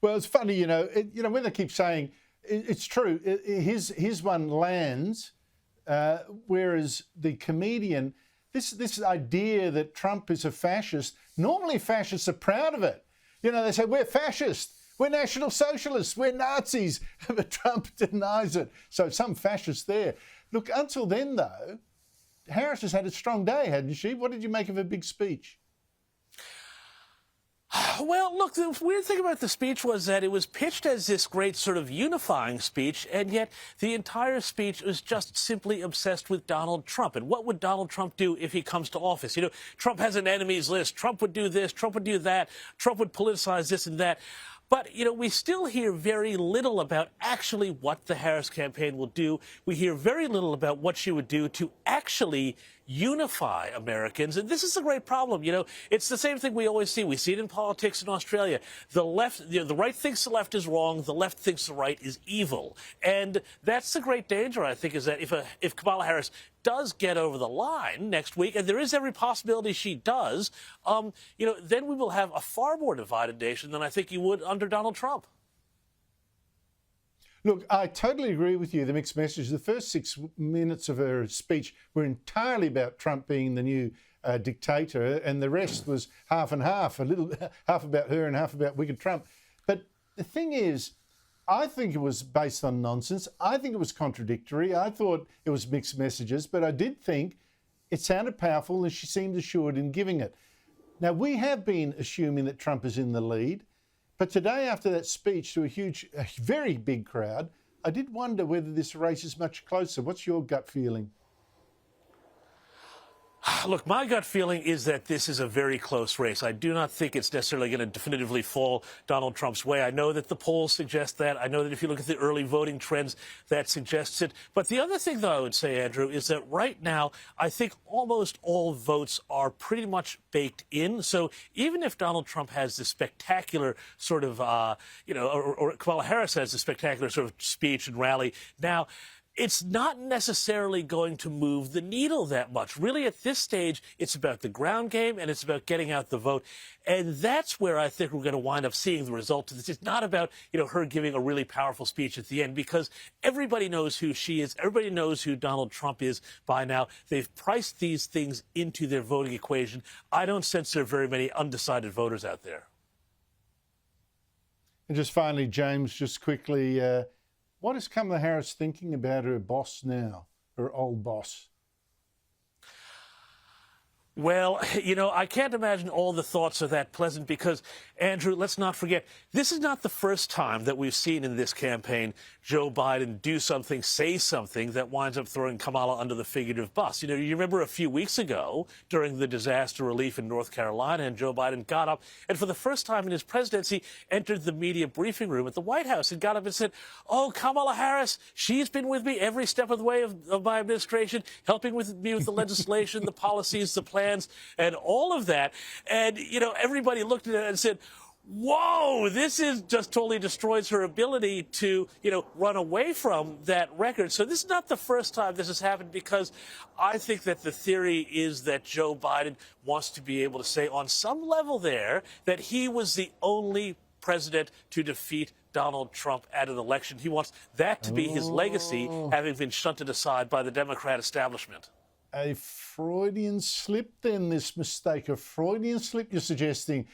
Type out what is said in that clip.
Well, it's funny, when they keep saying it's true, his one lands, whereas the comedian, this idea that Trump is a fascist. Normally, fascists are proud of it. They say we're fascist, we're National Socialists, we're Nazis, but Trump denies it. So some fascists there. Look, until then though, Harris has had a strong day, hadn't she? What did you make of her big speech? Well, look, the weird thing about the speech was that it was pitched as this great sort of unifying speech, and yet the entire speech was just simply obsessed with Donald Trump. And what would Donald Trump do if he comes to office? Trump has an enemies list. Trump would do this. Trump would do that. Trump would politicize this and that. But, we still hear very little about actually what the Harris campaign will do. We hear very little about what she would do to actually unify Americans. And this is a great problem. It's the same thing we always see. We see it in politics in Australia. The left, the right thinks the left is wrong. The left thinks the right is evil. And that's the great danger, I think, is that if Kamala Harris does get over the line next week, and there is every possibility she does, then we will have a far more divided nation than I think you would under Donald Trump. Look, I totally agree with you, the mixed message. The first 6 minutes of her speech were entirely about Trump being the new dictator, and the rest was half and half, half about her and half about wicked Trump. But the thing is, I think it was based on nonsense. I think it was contradictory. I thought it was mixed messages, but I did think it sounded powerful and she seemed assured in giving it. Now, we have been assuming that Trump is in the lead, but today, after that speech to a very big crowd, I did wonder whether this race is much closer. What's your gut feeling? Look, my gut feeling is that this is a very close race. I do not think it's necessarily going to definitively fall Donald Trump's way. I know that the polls suggest that. I know that if you look at the early voting trends, that suggests it. But the other thing, though, I would say, Andrew, is that right now, I think almost all votes are pretty much baked in. So even if Donald Trump has this spectacular sort of, or Kamala Harris has this spectacular sort of speech and rally, now, it's not necessarily going to move the needle that much. Really, at this stage, it's about the ground game and it's about getting out the vote. And that's where I think we're going to wind up seeing the result of this. It's not about, her giving a really powerful speech at the end, because everybody knows who she is. Everybody knows who Donald Trump is by now. They've priced these things into their voting equation. I don't sense there are very many undecided voters out there. And just finally, James, just quickly, what is Kamala Harris thinking about her boss now, her old boss? Well, I can't imagine all the thoughts are that pleasant because, Andrew, let's not forget, this is not the first time that we've seen in this campaign Joe Biden do something, say something that winds up throwing Kamala under the figurative bus. You remember a few weeks ago during the disaster relief in North Carolina, and Joe Biden got up and for the first time in his presidency entered the media briefing room at the White House and got up and said, "Oh, Kamala Harris, she's been with me every step of the way of my administration, helping with me with the legislation, the policies, the plans, and all of that." And, everybody looked at it and said, whoa, this is just totally destroys her ability to, run away from that record. So this is not the first time this has happened, because I think that the theory is that Joe Biden wants to be able to say on some level there that he was the only president to defeat Donald Trump at an election. He wants that to be his legacy, having been shunted aside by the Democrat establishment. A Freudian slip then, this mistake, a Freudian slip, you're suggesting.